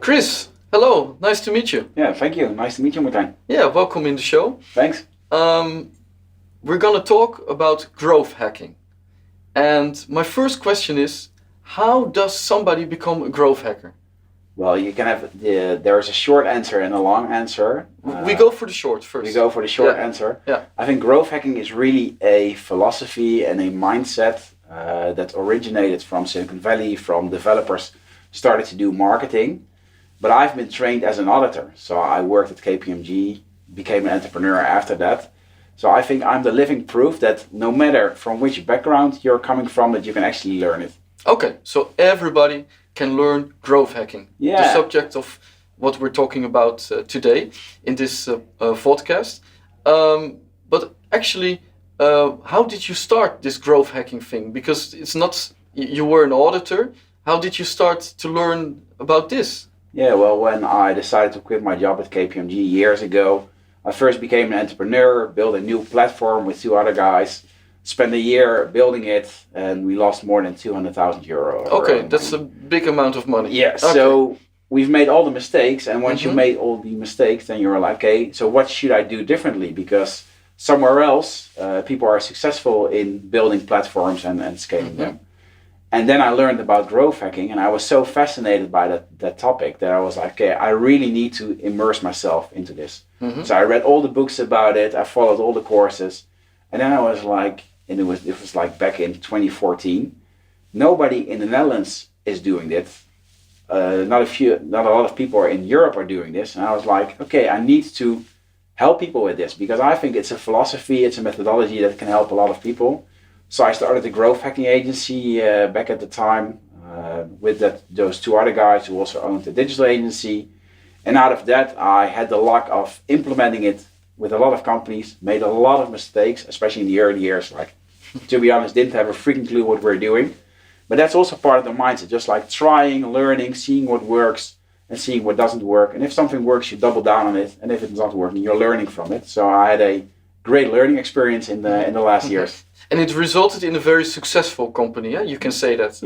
Chris, hello, nice to meet you. Yeah, thank you. Nice to meet you, Martijn. Yeah, welcome in the show. Thanks. We're gonna talk about growth hacking. And my first question is, how does somebody become a growth hacker? Well, you can have there's a short answer and a long answer. We go for the short first. We go for the short answer. Yeah. I think growth hacking is really a philosophy and a mindset that originated from Silicon Valley, from developers started to do marketing. But I've been trained as an auditor. So I worked at KPMG, became an entrepreneur after that. So I think I'm the living proof that no matter from which background you're coming from, that you can actually learn it. Okay, so everybody can learn growth hacking. Yeah. The subject of what we're talking about today in this podcast. But actually, how did you start this growth hacking thing? Because it's not, you were an auditor. How did you start to learn about this? Yeah, well, when I decided to quit my job at KPMG years ago, I first became an entrepreneur, built a new platform with two other guys, spent a year building it, and we lost more than 200,000 euro. Okay, that's a big amount of money. Yeah, okay. So we've made all the mistakes, and once you made all the mistakes, then you're like, okay, so what should I do differently? Because somewhere else, people are successful in building platforms and scaling them. And then I learned about growth hacking, and I was so fascinated by that topic that I was like, okay, I really need to immerse myself into this. So I read all the books about it, I followed all the courses, and then I was like, and it was like back in 2014, nobody in the Netherlands is doing this. Not a lot of people in Europe are doing this, and I was like, okay, I need to help people with this because I think it's a philosophy, it's a methodology that can help a lot of people. So I started a growth hacking agency back at the time with those two other guys who also owned a digital agency. And out of that, I had the luck of implementing it with a lot of companies, made a lot of mistakes, especially in the early years. Like, to be honest, didn't have a freaking clue what we're doing. But that's also part of the mindset, just like trying, learning, seeing what works and seeing what doesn't work. And if something works, you double down on it. And if it's not working, you're learning from it. So I had a great learning experience in the last years. And it resulted in a very successful company, yeah? You can say that.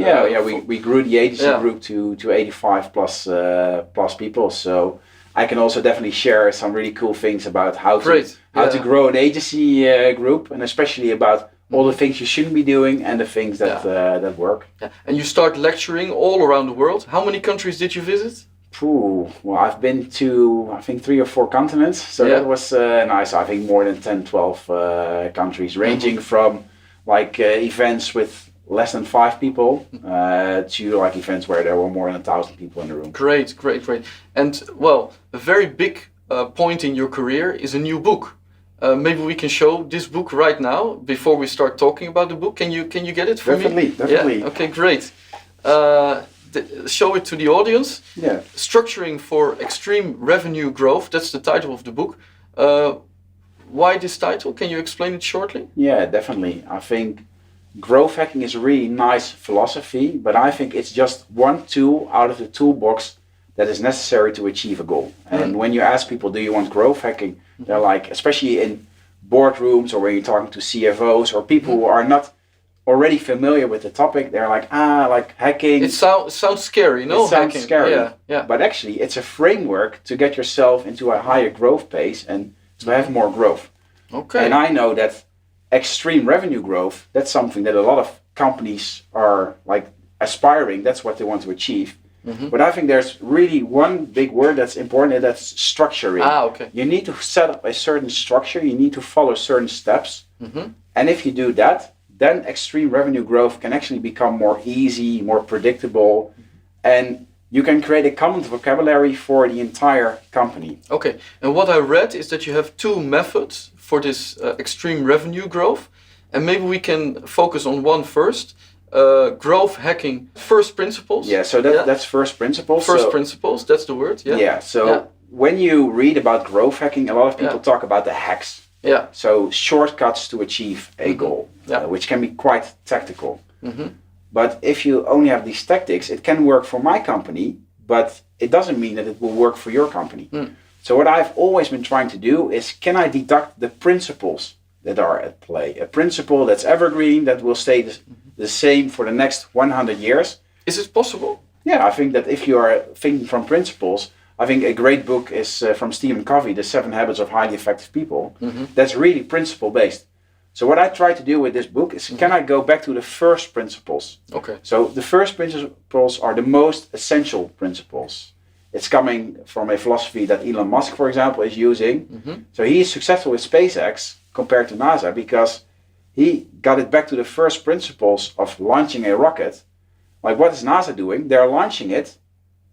We grew the agency group to 85 plus people. So I can also definitely share some really cool things about how to grow an agency group, and especially about all the things you shouldn't be doing and the things that that work. Yeah. And you start lecturing all around the world. How many countries did you visit? Well, I've been to, I think, 3 or 4 continents. So that was nice. I think more than 10, 12 countries, ranging from like events with less than 5 people to like events where there were more than 1,000 people in the room. Great. And well, a very big point in your career is a new book. Maybe we can show this book right now before we start talking about the book. Can you get it for me? Definitely. Yeah? Okay, great. Show it to the audience. Yeah. Structuring for Extreme Revenue Growth. That's the title of the book. Why this title? Can you explain it shortly? Yeah, definitely. I think growth hacking is a really nice philosophy, but I think it's just one tool out of the toolbox that is necessary to achieve a goal. And when you ask people, do you want growth hacking? They're like, especially in boardrooms or when you're talking to CFOs or people who are not already familiar with the topic, they're like, like hacking. It sounds scary, no? It sounds hacking. scary. Yeah. But actually, it's a framework to get yourself into a higher growth pace and to have more growth. Okay. And I know that extreme revenue growth, that's something that a lot of companies are like aspiring. That's what they want to achieve. But I think there's really one big word that's important, and that's structuring. Okay. You need to set up a certain structure. You need to follow certain steps. And if you do that, then extreme revenue growth can actually become more easy, more predictable, and you can create a common vocabulary for the entire company. Okay, and what I read is that you have 2 methods for this extreme revenue growth, and maybe we can focus on one first. Growth hacking first principles. Yeah, so that's first principles. First principles, that's the word. Yeah. When you read about growth hacking, a lot of people talk about the hacks. Yeah. So shortcuts to achieve a goal, which can be quite tactical. But if you only have these tactics, it can work for my company, but it doesn't mean that it will work for your company. So what I've always been trying to do is, can I deduct the principles that are at play? A principle that's evergreen, that will stay the same for the next 100 years. Is it possible? Yeah, I think that if you are thinking from principles, I think a great book is from Stephen Covey, The 7 Habits of Highly Effective People. That's really principle based. So what I try to do with this book is, can I go back to the first principles? Okay. So the first principles are the most essential principles. It's coming from a philosophy that Elon Musk, for example, is using. So he is successful with SpaceX compared to NASA because he got it back to the first principles of launching a rocket. Like, what is NASA doing? They're launching it,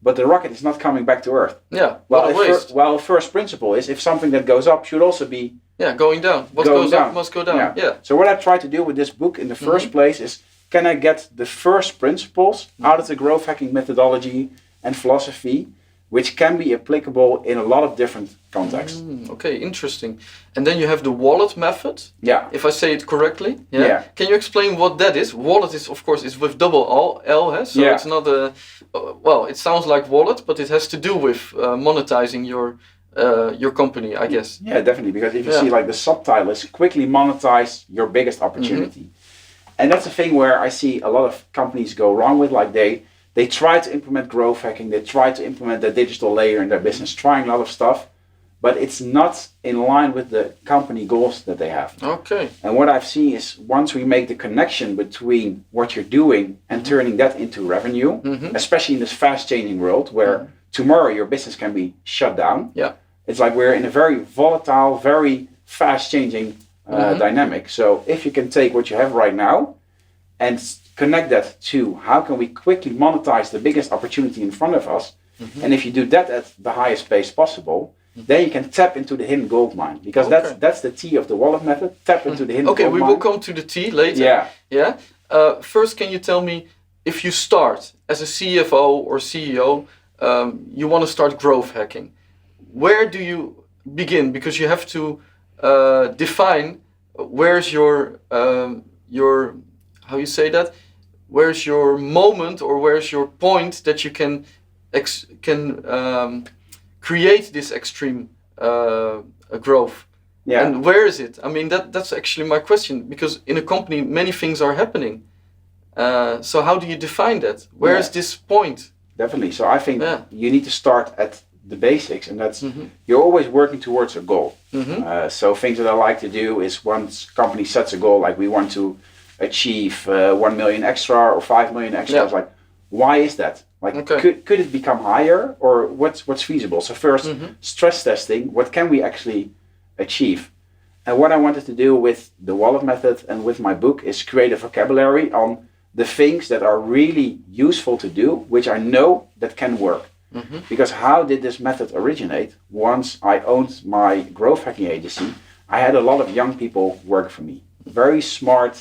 but the rocket is not coming back to Earth. Yeah, what a waste. Well, first principle is, if something that goes up should also be going down. What goes up must go down. Yeah. So what I try to do with this book in the first place is, can I get the first principles out of the growth hacking methodology and philosophy, which can be applicable in a lot of different contexts. Okay, interesting. And then you have the wallet method. Yeah. If I say it correctly. Yeah. Can you explain what that is? Wallet is, of course, is with double L, so it's not a, well, it sounds like wallet, but it has to do with monetizing your company, I guess. Yeah, definitely. Because if you see, like, the subtitle is quickly monetize your biggest opportunity. And that's a thing where I see a lot of companies go wrong with, like they try to implement growth hacking, they try to implement the digital layer in their business, trying a lot of stuff, but it's not in line with the company goals that they have. Okay. And what I've seen is, once we make the connection between what you're doing and turning that into revenue, especially in this fast changing world where tomorrow your business can be shut down. Yeah. It's like we're in a very volatile, very fast changing dynamic. So if you can take what you have right now and connect that to how can we quickly monetize the biggest opportunity in front of us, and if you do that at the highest pace possible, then you can tap into the hidden gold mine, because that's the T of the wallet method. Tap into the hidden gold mine. Okay, we will come to the T later. Yeah. First, can you tell me, if you start as a CFO or CEO, you want to start growth hacking, where do you begin? Because you have to define where's your how you say that? Where's your moment, or where's your point that you can create this extreme growth? Yeah. And where is it? I mean, that's actually my question, because in a company many things are happening. So how do you define that? Where is this point? Definitely. So I think you need to start at the basics, and that's you're always working towards a goal. So things that I like to do is, once company sets a goal, like we want to achieve 1 million extra or 5 million extra. Yeah. It's like, why is that? Like, could it become higher, or what's feasible? So first, stress testing. What can we actually achieve? And what I wanted to do with the wallet method and with my book is create a vocabulary on the things that are really useful to do, which I know that can work. Because how did this method originate? Once I owned my growth hacking agency, I had a lot of young people work for me. Very smart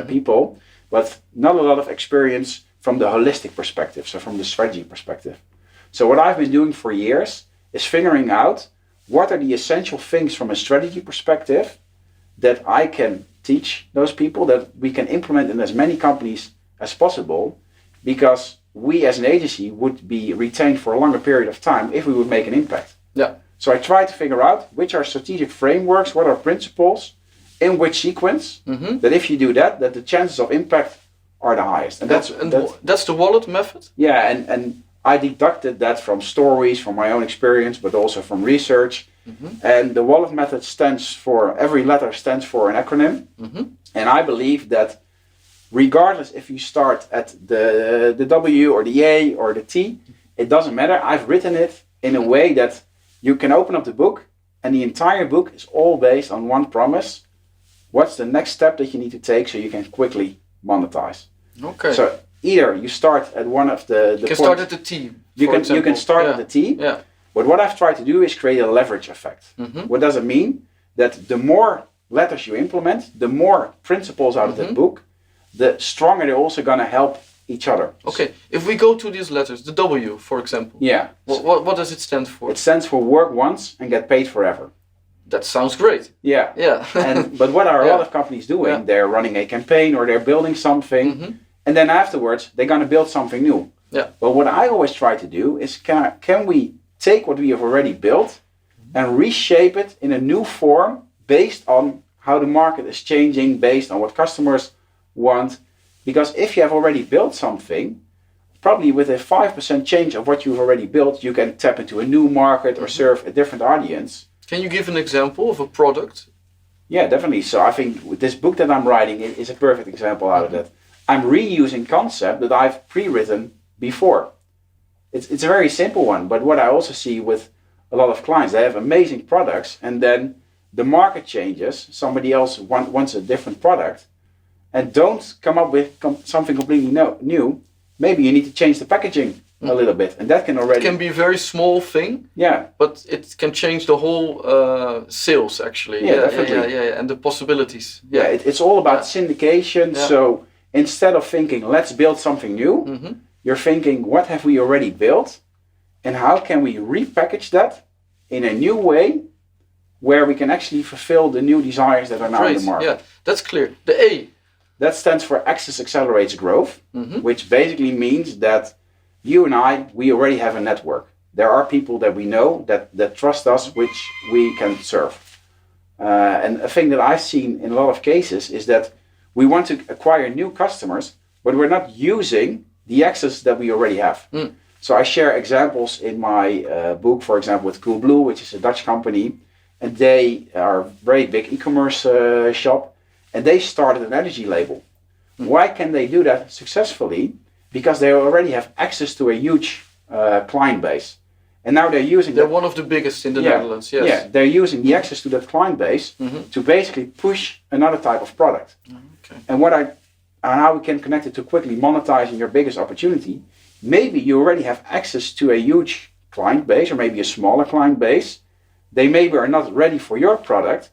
people, but not a lot of experience from the holistic perspective, so from the strategy perspective. So what I've been doing for years is figuring out what are the essential things from a strategy perspective that I can teach those people, that we can implement in as many companies as possible, because we as an agency would be retained for a longer period of time if we would make an impact. Yeah. So I try to figure out which are strategic frameworks, what are principles, in which sequence, that if you do that the chances of impact are the highest. And that's the wallet method? Yeah, and I deducted that from stories, from my own experience, but also from research. And the wallet method stands for, every letter stands for an acronym. And I believe that regardless if you start at the W or the A or the T, it doesn't matter. I've written it in a way that you can open up the book, and the entire book is all based on one promise. What's the next step that you need to take so you can quickly monetize? Okay. So either you start at one of the you can start at the T. You can start at the T. Yeah. But what I've tried to do is create a leverage effect. What does it mean? That the more letters you implement, the more principles out of that book, the stronger they're also going to help each other. Okay. If we go to these letters, the W, for example. Yeah. What does it stand for? It stands for work once and get paid forever. That sounds great. Yeah. Yeah. But what are a lot of companies doing? Yeah. They're running a campaign, or they're building something, and then afterwards they're going to build something new. Yeah. But what I always try to do is, can we take what we have already built and reshape it in a new form based on how the market is changing, based on what customers want? Because if you have already built something, probably with a 5% change of what you've already built, you can tap into a new market or serve a different audience. Can you give an example of a product? Yeah, definitely. So I think with this book that I'm writing is a perfect example out of that. I'm reusing concept that I've pre-written before. It's a very simple one, but what I also see with a lot of clients, they have amazing products, and then the market changes, somebody else wants a different product, and don't come up with something completely new. Maybe you need to change the packaging a little bit, and that can already... It can be a very small thing, but it can change the whole sales, actually. Yeah, definitely. Yeah, and the possibilities. It's all about syndication, so instead of thinking, let's build something new, you're thinking, what have we already built, and how can we repackage that in a new way where we can actually fulfill the new desires that are now in the market. Yeah, that's clear. The A. That stands for Access Accelerates Growth, which basically means that you and we already have a network. There are people that we know that trust us, which we can serve. And a thing that I've seen in a lot of cases is that we want to acquire new customers, but we're not using the access that we already have. So I share examples in my book, for example, with Coolblue, which is a Dutch company, and they are a very big e-commerce shop, and they started an energy label. Why can they do that successfully? Because they already have access to a huge client base. And now they're one of the biggest in the Netherlands, yes. Yeah, they're using the access to that client base to basically push another type of product. Okay. And how we can connect it to quickly monetizing your biggest opportunity. Maybe you already have access to a huge client base or maybe a smaller client base. They maybe are not ready for your product,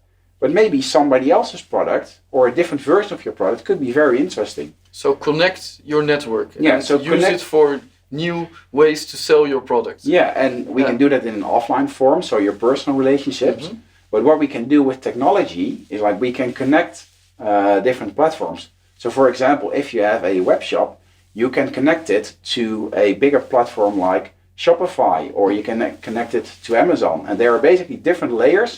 but maybe somebody else's product or a different version of your product could be very interesting. So connect your network and use it for new ways to sell your products. Yeah, and we can do that in an offline form, so your personal relationships. But what we can do with technology is like we can connect different platforms. So for example, if you have a web shop, you can connect it to a bigger platform like Shopify, or you can connect it to Amazon. And there are basically different layers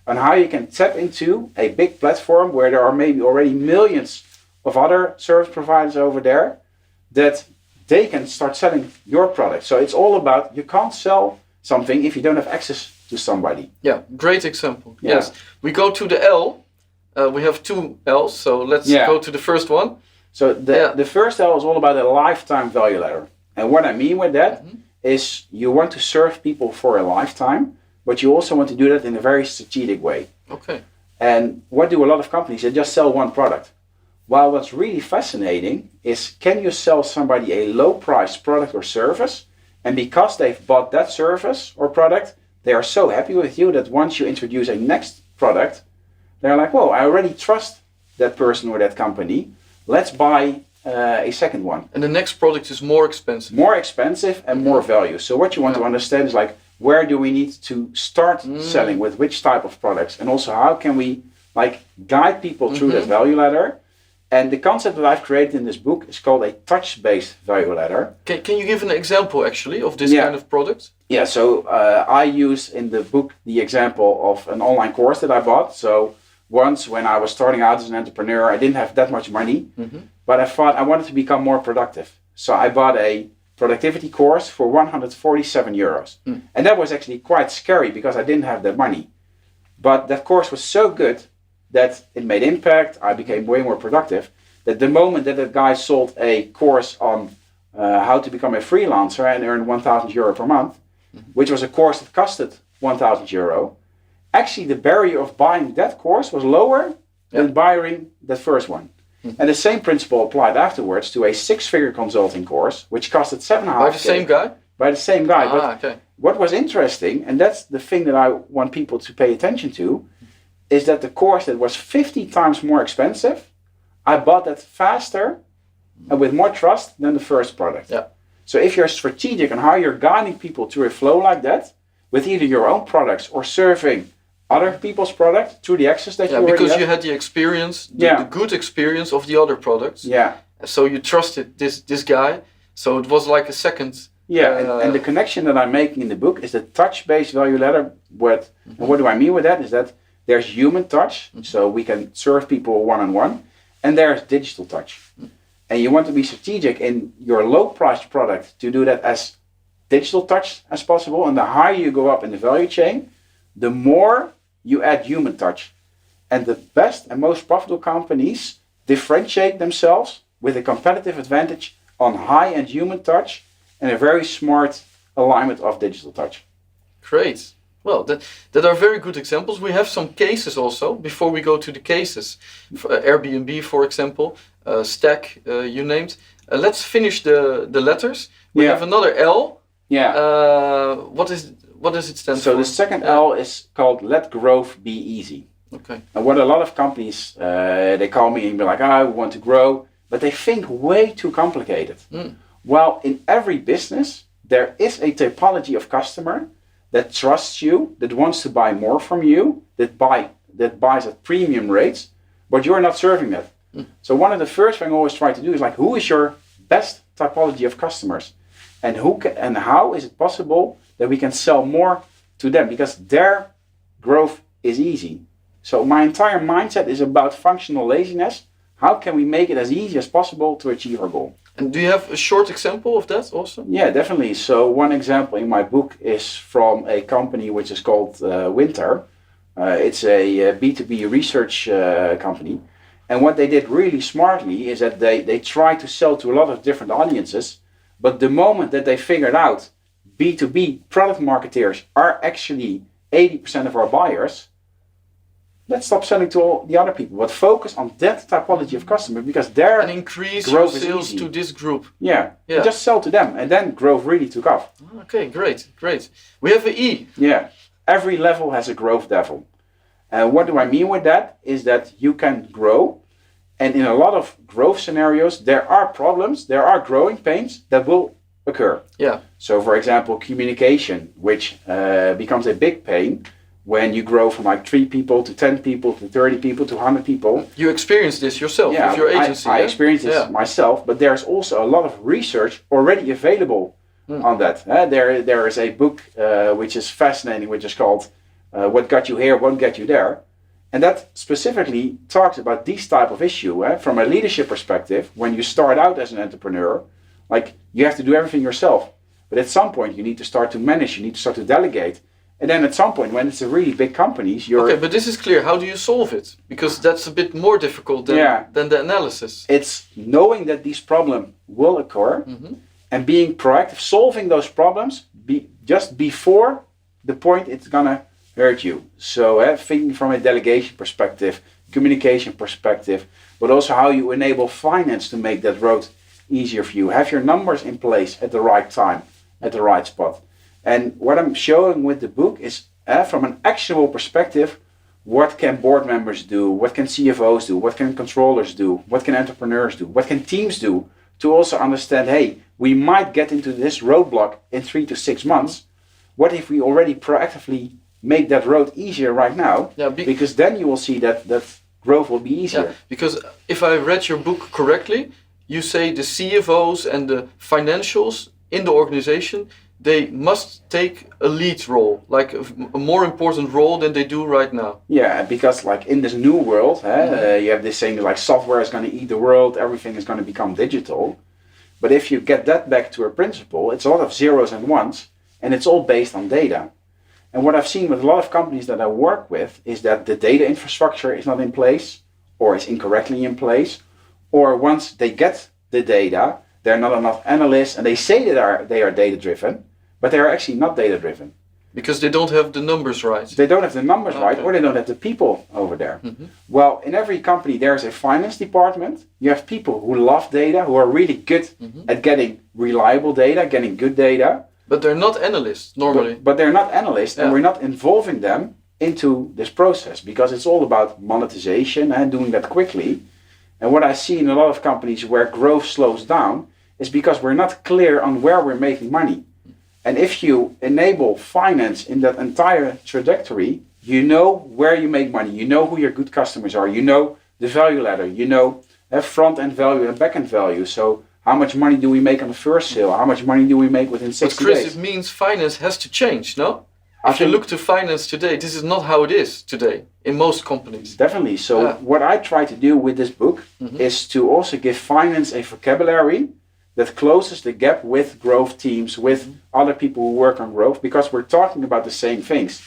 on how you can tap into a big platform where there are maybe already millions of other service providers over there that they can start selling your product. So it's all about, you can't sell something if you don't have access to somebody. Yeah, great example. Yeah. Yes. We go to the L. We have two L's, so let's go to the first one. So the first L is all about a lifetime value ladder. And what I mean with that is you want to serve people for a lifetime, but you also want to do that in a very strategic way. Okay. And what do a lot of companies? They just sell one product. While what's really fascinating is, can you sell somebody a low price product or service, and because they've bought that service or product, they are so happy with you that once you introduce a next product, they're like, whoa, I already trust that person or that company. Let's buy a second one. And the next product is more expensive. More expensive and more value. So what you want to understand is like, where do we need to start selling with which type of products? And also how can we like guide people through that value ladder? And the concept that I've created in this book is called a touch-based value ladder. Can you give an example actually of this kind of product? Yeah, so I use in the book the example of an online course that I bought. So once when I was starting out as an entrepreneur, I didn't have that much money, but I thought I wanted to become more productive. So I bought a productivity course for 147 euros. And that was actually quite scary because I didn't have that money. But that course was so good that it made impact. I became way more productive. That the moment that guy sold a course on how to become a freelancer and earn 1,000 euro per month, which was a course that costed 1,000 euro, actually the barrier of buying that course was lower than buying that first one. And the same principle applied afterwards to a 6-figure consulting course, which costed 7.5K. By the same guy? By the same guy. What was interesting, and that's the thing that I want people to pay attention to, is that the course that was 50 times more expensive, I bought that faster and with more trust than the first product. Yeah. So if you're strategic on how you're guiding people through a flow like that, with either your own products or serving other people's products through the access that you already because have. You had the experience, the good experience of the other products. Yeah. So you trusted this guy. So it was like a second. Yeah, and the connection that I'm making in the book is the touch-based value ladder. And what do I mean with that? Is that there's human touch, so we can serve people one-on-one, and there's digital touch. and you want to be strategic in your low-priced product to do that as digital touch as possible, and the higher you go up in the value chain, the more you add human touch. And the best and most profitable companies differentiate themselves with a competitive advantage on high-end human touch and a very smart alignment of digital touch. Great. Well, that are very good examples. We have some cases also. Before we go to the cases, Airbnb, for example, Stack, you named. Let's finish the letters. We have another L. Yeah. What does it stand for? So the second L is called Let Growth Be Easy. Okay. And what a lot of companies, they call me and be like, I want to grow, but they think way too complicated. Well, in every business, there is a typology of customer that trusts you, that wants to buy more from you, that buys at premium rates, but you're not serving that. So one of the first things I always try to do is like, who is your best typology of customers? And how is it possible that we can sell more to them? Because their growth is easy. So my entire mindset is about functional laziness. How can we make it as easy as possible to achieve our goal? And do you have a short example of that also? Yeah, definitely. So one example in my book is from a company which is called Winter. It's a B2B research company. And what they did really smartly is that they tried to sell to a lot of different audiences. But the moment that they figured out B2B product marketeers are actually 80% of our buyers, let's stop selling to all the other people, but focus on that typology of customer because their and increase growth your sales is easy. to this group. Yeah, just sell to them, and then growth really took off. Okay, great. We have an E. Yeah, every level has a growth devil. And what do I mean with that? Is that you can grow, and in a lot of growth scenarios, there are problems, there are growing pains that will occur. Yeah. So, for example, communication, which becomes a big pain when you grow from like 3 people to 10 people to 30 people to 100 people. You experience this yourself with your agency. I experienced this myself, but there's also a lot of research already available on that. There is a book which is fascinating, which is called What Got You Here Won't Get You There. And that specifically talks about these type of issue. From a leadership perspective, when you start out as an entrepreneur, like you have to do everything yourself. But at some point you need to start to manage, you need to start to delegate. And then at some point, when it's a really big companies, you're... Okay, but this is clear. How do you solve it? Because that's a bit more difficult than the analysis. It's knowing that these problems will occur and being proactive, solving those problems just before the point it's going to hurt you. So thinking from a delegation perspective, communication perspective, but also how you enable finance to make that road easier for you. Have your numbers in place at the right time, at the right spot. And what I'm showing with the book is from an actionable perspective, what can board members do, what can CFOs do, what can controllers do, what can entrepreneurs do, what can teams do to also understand, hey, we might get into this roadblock in 3 to 6 months. What if we already proactively make that road easier right now? Yeah, because then you will see that growth will be easier. Yeah, because if I read your book correctly, you say the CFOs and the financials in the organization, they must take a lead role, like a more important role than they do right now. Yeah, because like in this new world, you have this saying like software is going to eat the world, everything is going to become digital. But if you get that back to a principle, it's a lot of zeros and ones, and it's all based on data. And what I've seen with a lot of companies that I work with is that the data infrastructure is not in place, or is incorrectly in place, or once they get the data, there are not enough analysts, and they say that they are data driven, but they are actually not data driven. Because they don't have the numbers right. They don't have the numbers right, or they don't have the people over there. Well, in every company there's a finance department. You have people who love data, who are really good at getting reliable data, getting good data. But they're not analysts normally. But they're not analysts, and we're not involving them into this process because it's all about monetization and doing that quickly. And what I see in a lot of companies where growth slows down is because we're not clear on where we're making money. And if you enable finance in that entire trajectory, you know where you make money, you know who your good customers are, you know the value ladder, you know front-end value and back-end value. So how much money do we make on the first sale? How much money do we make within 60 days? But Chris, it means finance has to change, no? If you look to finance today, this is not how it is today in most companies. Definitely. So what I try to do with this book is to also give finance a vocabulary that closes the gap with growth teams, with other people who work on growth, because we're talking about the same things.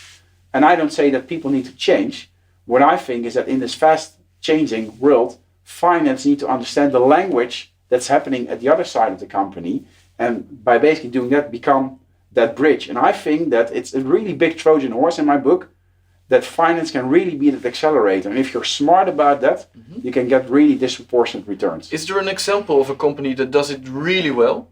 And I don't say that people need to change. What I think is that in this fast changing world, finance need to understand the language that's happening at the other side of the company, and by basically doing that, become that bridge. And I think that it's a really big Trojan horse in my book, that finance can really be that accelerator. And if you're smart about that, you can get really disproportionate returns. Is there an example of a company that does it really well?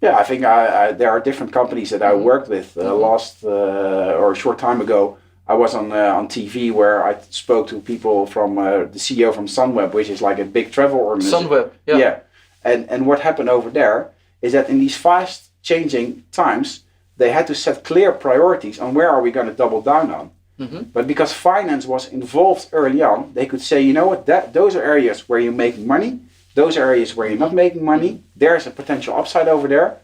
Yeah, I think there are different companies that I worked with. Or a short time ago, I was on TV where I spoke to people from the CEO from Sunweb, which is like a big travel organization. Sunweb, yeah. And what happened over there is that in these fast changing times, they had to set clear priorities on where are we going to double down on. But because finance was involved early on, they could say, you know what, those are areas where you're making money, those areas where you're not making money, there's a potential upside over there.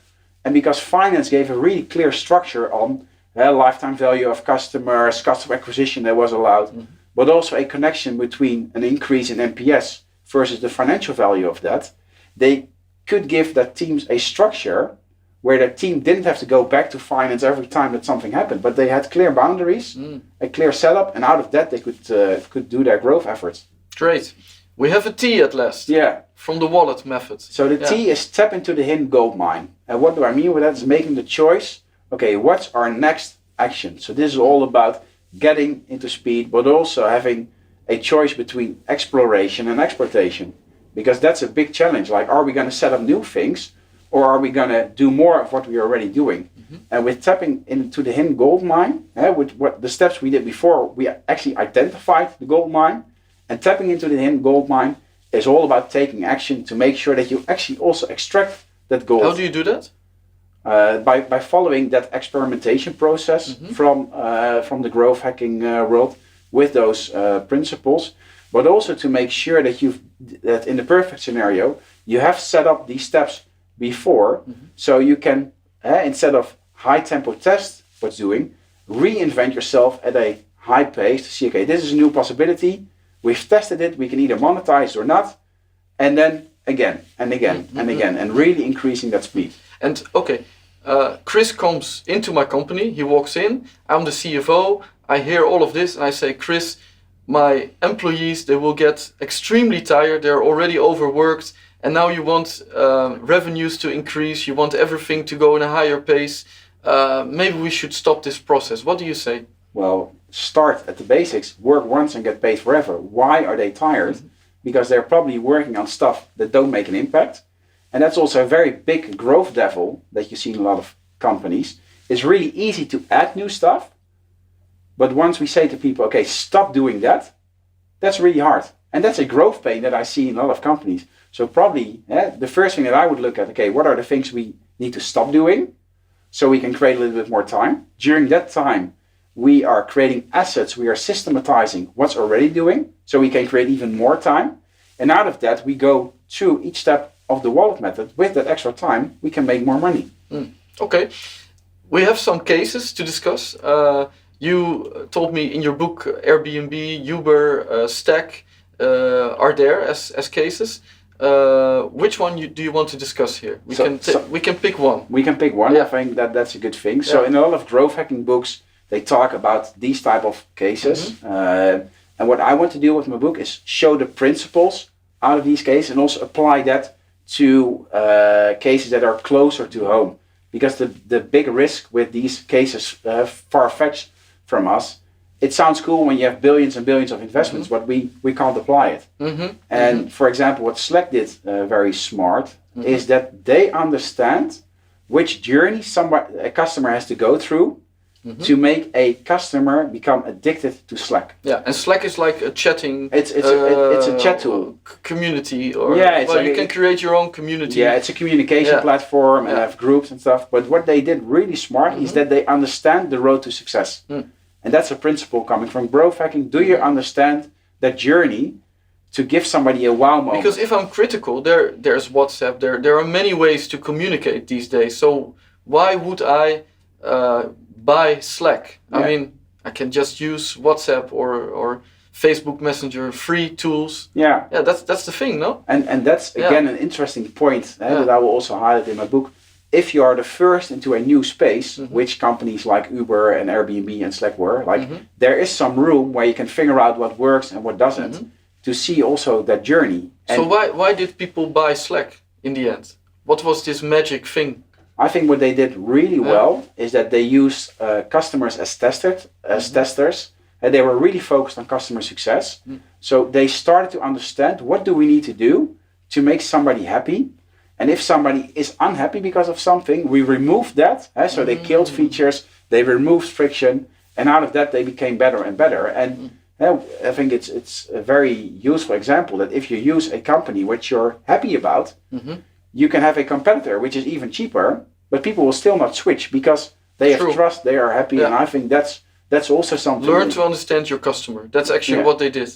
And because finance gave a really clear structure on lifetime value of customers, customer acquisition that was allowed, but also a connection between an increase in NPS versus the financial value of that, they could give that teams a structure where the team didn't have to go back to finance every time that something happened, but they had clear boundaries, a clear setup, and out of that they could do their growth efforts. Great. We have a T at last. Yeah. From the wallet method. So the T is tap into the hidden gold mine. And what do I mean with that? Is making the choice, okay, what's our next action? So this is all about getting into speed, but also having a choice between exploration and exploitation. Because that's a big challenge. Like, are we going to set up new things? Or are we going to do more of what we're already doing? And with tapping into the hidden gold mine, with what the steps we did before, we actually identified the gold mine. And tapping into the hidden gold mine is all about taking action to make sure that you actually also extract that gold. How do you do that? By following that experimentation process from the growth hacking world with those principles, but also to make sure that in the perfect scenario, you have set up these steps before, so you can, instead of high tempo test what's doing, reinvent yourself at a high pace to see, okay, this is a new possibility, we've tested it, we can either monetize or not, and then again and again and again, and really increasing that speed. And okay, Chris comes into my company, he walks in, I'm the CFO, I hear all of this and I say, Chris, my employees, they will get extremely tired, they're already overworked, and now you want revenues to increase, you want everything to go in a higher pace. Maybe we should stop this process. What do you say? Well, start at the basics, work once and get paid forever. Why are they tired? Because they're probably working on stuff that don't make an impact. And that's also a very big growth devil that you see in a lot of companies. It's really easy to add new stuff. But once we say to people, okay, stop doing that, that's really hard. And that's a growth pain that I see in a lot of companies. So probably the first thing that I would look at, okay, what are the things we need to stop doing so we can create a little bit more time? During that time, we are creating assets, we are systematizing what's already doing so we can create even more time. And out of that, we go through each step of the wallet method. With that extra time, we can make more money. Okay, we have some cases to discuss. You told me in your book Airbnb, Uber, Stack are there as cases. Which one do you want to discuss here? We can pick one. We can pick one. Yeah. I think that's a good thing. So in a lot of growth hacking books, they talk about these type of cases. And what I want to do with my book is show the principles out of these cases and also apply that to cases that are closer to home. Because the big risk with these cases, far-fetched from us, it sounds cool when you have billions and billions of investments, but we can't apply it. And for example, what Slack did very smart is that they understand which journey a customer has to go through to make a customer become addicted to Slack. Yeah, and Slack is like a chatting. It's a chat tool. Community, or you can create your own community. Yeah, it's a communication platform and have groups and stuff. But what they did really smart is that they understand the road to success. And that's a principle coming from growth hacking. Do you understand that journey to give somebody a wow moment? Because if I'm critical, there's WhatsApp, there are many ways to communicate these days. So why would I buy Slack. Yeah. I mean, I can just use WhatsApp or Facebook Messenger, free tools. Yeah. Yeah, that's the thing, no? And that's again an interesting point that I will also highlight in my book. If you are the first into a new space, which companies like Uber and Airbnb and Slack were, like there is some room where you can figure out what works and what doesn't to see also that journey. And so why did people buy Slack in the end? What was this magic thing? I think what they did really well is that they used customers as testers, and they were really focused on customer success. So they started to understand, what do we need to do to make somebody happy? And if somebody is unhappy because of something, we removed that. So they killed features, they removed friction, and out of that they became better and better. And I think it's a very useful example that if you use a company which you're happy about, you can have a competitor which is even cheaper, but people will still not switch because they have trust, they are happy, and I think that's also something. Learn to understand your customer. That's actually what they did.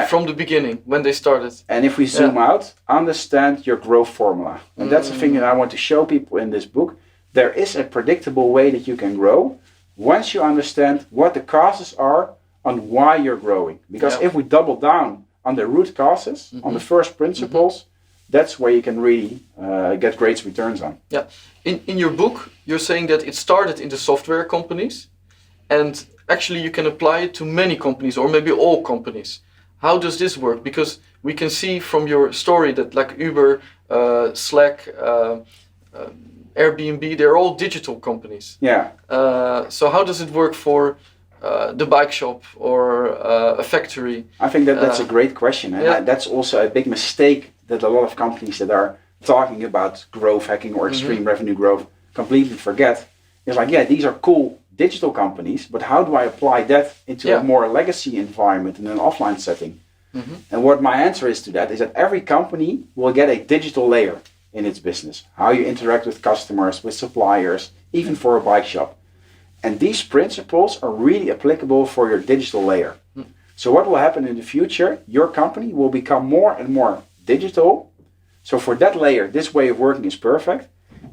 From the beginning, when they started. And if we zoom out, understand your growth formula. And that's the thing that I want to show people in this book. There is a predictable way that you can grow once you understand what the causes are on why you're growing. Because if we double down on the root causes, on the first principles, that's where you can really get great returns on. Yeah. In your book, you're saying that it started in the software companies, and actually you can apply it to many companies, or maybe all companies. How does this work? Because we can see from your story that like Uber, Slack, Airbnb, they're all digital companies. Yeah. So how does it work for the bike shop or a factory? I think that's a great question. And that's also a big mistake that a lot of companies that are talking about growth hacking or extreme revenue growth completely forget. It's like, these are cool digital companies, but how do I apply that into a more legacy environment in an offline setting? And what my answer is to that is that every company will get a digital layer in its business. How you interact with customers, with suppliers, even for a bike shop. And these principles are really applicable for your digital layer. So what will happen in the future? Your company will become more and more digital. So for that layer, this way of working is perfect.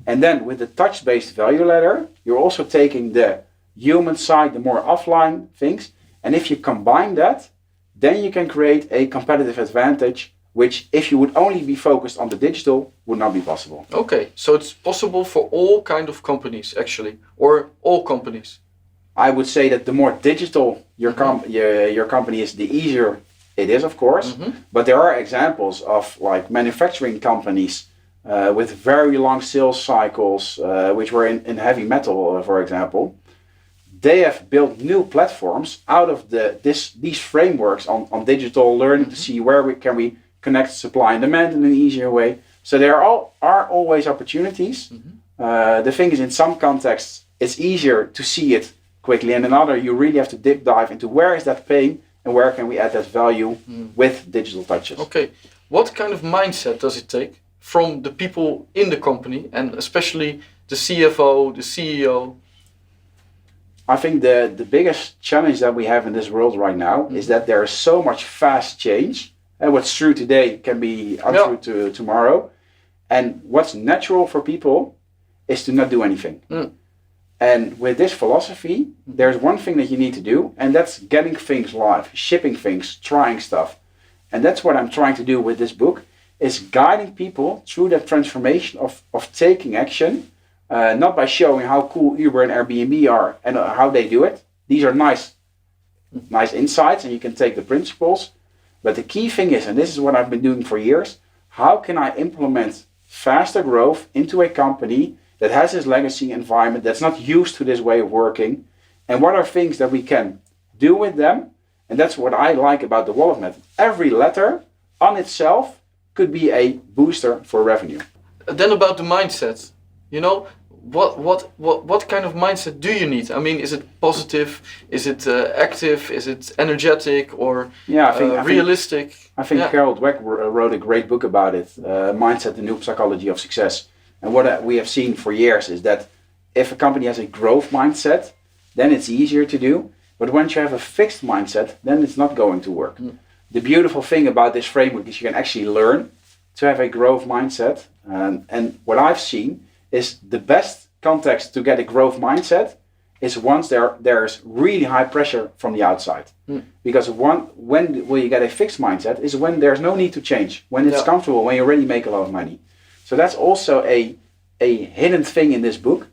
And then with the touch-based value ladder, you're also taking the human side, the more offline things. And if you combine that, then you can create a competitive advantage, which if you would only be focused on the digital, would not be possible. Okay, so it's possible for all kind of companies actually, or all companies. I would say that the more digital your company is, the easier it is, of course. But there are examples of like manufacturing companies with very long sales cycles, which were in heavy metal, for example. They have built new platforms out of these frameworks on digital learning to see where we can connect supply and demand in an easier way. So there are always opportunities. The thing is, in some contexts, it's easier to see it quickly, and in other, you really have to deep dive into where is that pain and where can we add that value with digital touches. Okay, what kind of mindset does it take from the people in the company, and especially the CFO, the CEO? I think the biggest challenge that we have in this world right now is that there is so much fast change. And what's true today can be untrue tomorrow. And what's natural for people is to not do anything. And with this philosophy, there's one thing that you need to do, and that's getting things live, shipping things, trying stuff. And that's what I'm trying to do with this book, is guiding people through that transformation of taking action, not by showing how cool Uber and Airbnb are and how they do it. These are nice insights, and you can take the principles. But the key thing is, and this is what I've been doing for years, how can I implement faster growth into a company that has this legacy environment, that's not used to this way of working, and what are things that we can do with them? And that's what I like about the Wolof method. Every letter on itself could be a booster for revenue. Then about the mindset, what kind of mindset do you need? I mean, is it positive? Is it active? Is it energetic or realistic? I think Carol Dweck wrote a great book about it, Mindset, the New Psychology of Success. And what we have seen for years is that if a company has a growth mindset, then it's easier to do. But once you have a fixed mindset, then it's not going to work. The beautiful thing about this framework is you can actually learn to have a growth mindset. And what I've seen is the best context to get a growth mindset is once there's really high pressure from the outside. Because when will you get a fixed mindset is when there's no need to change, when it's comfortable, when you already make a lot of money. So that's also a hidden thing in this book,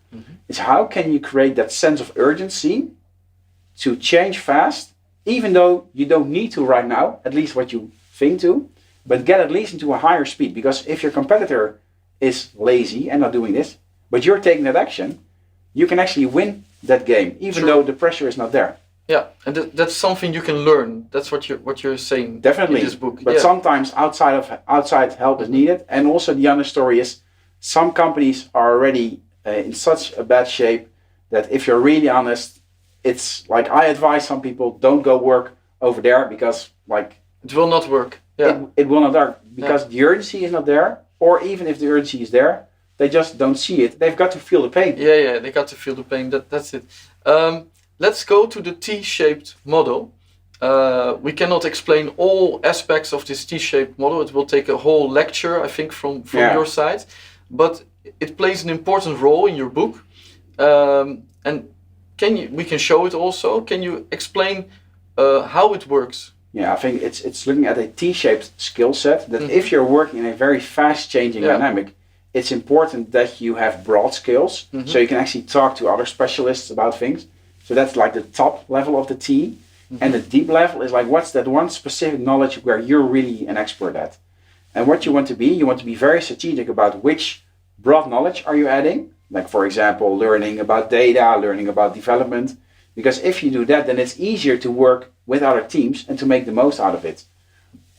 is how can you create that sense of urgency to change fast, even though you don't need to right now, at least what you think to, but get at least into a higher speed. Because if your competitor is lazy and not doing this, but you're taking that action, you can actually win that game, even though the pressure is not there. Yeah, and that's something you can learn. That's what you're saying. Definitely. In this book. But sometimes outside help is needed. And also the other story is some companies are already in such a bad shape that if you're really honest, it's like I advise some people, don't go work over there because like it will not work. Yeah. It will not work because the urgency is not there, or even if the urgency is there, they just don't see it. They've got to feel the pain. Yeah, they got to feel the pain. That's it. Let's go to the T-shaped model. We cannot explain all aspects of this T-shaped model. It will take a whole lecture, I think, from your side. But it plays an important role in your book. And we can show it also. Can you explain how it works? Yeah, I think it's looking at a T-shaped skill set that if you're working in a very fast-changing dynamic, it's important that you have broad skills, so you can actually talk to other specialists about things. So that's like the top level of the T, and the deep level is like what's that one specific knowledge where you're really an expert at. And what you want to be very strategic about which broad knowledge are you adding. Like for example, learning about data, learning about development. Because if you do that, then it's easier to work with other teams and to make the most out of it.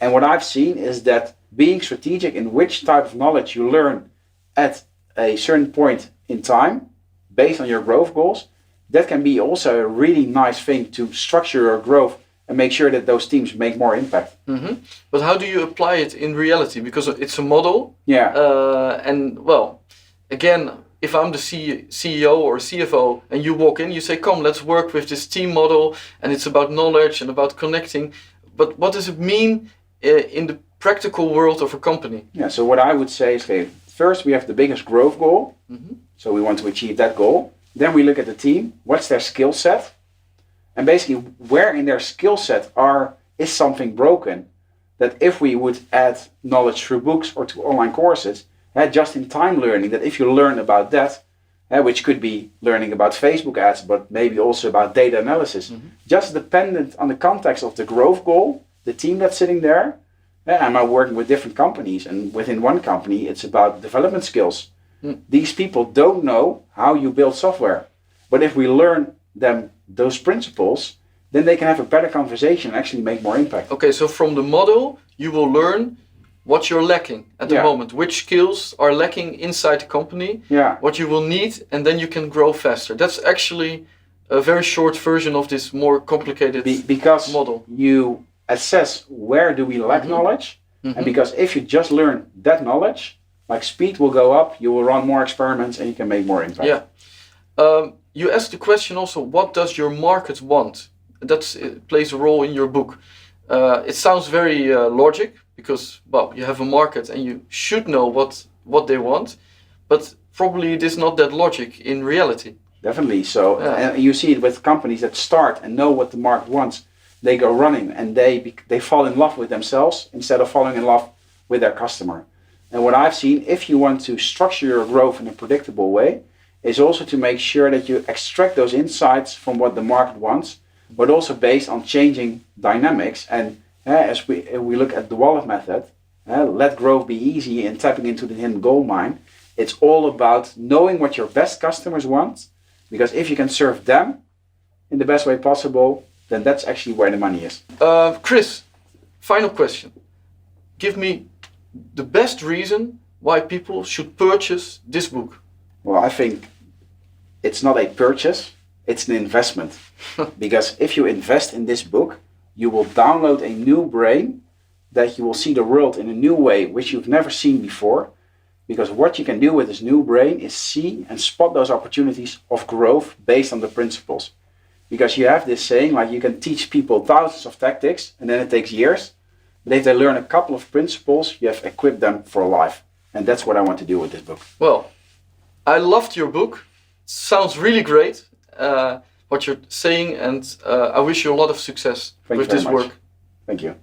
And what I've seen is that being strategic in which type of knowledge you learn at a certain point in time, based on your growth goals, that can be also a really nice thing to structure your growth and make sure that those teams make more impact. But how do you apply it in reality? Because it's a model. Yeah. And well, again, if I'm the CEO or CFO and you walk in, you say, come, let's work with this team model and it's about knowledge and about connecting. But what does it mean in the practical world of a company? Yeah, so what I would say is, okay, first we have the biggest growth goal. So we want to achieve that goal. Then we look at the team, what's their skill set? And basically where in their skill set is something broken, that if we would add knowledge through books or to online courses, just in time learning, that if you learn about that, which could be learning about Facebook ads, but maybe also about data analysis, just dependent on the context of the growth goal, the team that's sitting there. I'm working with different companies, and within one company, it's about development skills. These people don't know how you build software. But if we learn them those principles, then they can have a better conversation and actually make more impact. Okay, so from the model, you will learn what you're lacking at the moment, which skills are lacking inside the company, what you will need, and then you can grow faster. That's actually a very short version of this more complicated model. You assess where do we lack knowledge, and because if you just learn that knowledge, like speed will go up, you will run more experiments and you can make more impact. Yeah. You asked the question also, what does your market want? It plays a role in your book. It sounds very logic because, well, you have a market and you should know what they want, but probably it is not that logic in reality. Definitely. So and you see it with companies that start and know what the market wants. They go running and they fall in love with themselves instead of falling in love with their customer. And what I've seen, if you want to structure your growth in a predictable way, is also to make sure that you extract those insights from what the market wants, but also based on changing dynamics. And as we look at the wallet method, let growth be easy and tapping into the hidden gold mine, it's all about knowing what your best customers want, because if you can serve them in the best way possible, then that's actually where the money is. Chris, final question. Give me the best reason why people should purchase this book. Well, I think it's not a purchase, it's an investment. Because if you invest in this book, you will download a new brain that you will see the world in a new way, which you've never seen before. Because what you can do with this new brain is see and spot those opportunities of growth based on the principles. Because you have this saying, like you can teach people thousands of tactics and then it takes years. But if they learn a couple of principles, you have equipped them for life. And that's what I want to do with this book. Well, I loved your book. Sounds really great. what you're saying, and I wish you a lot of success with this work. Thank you.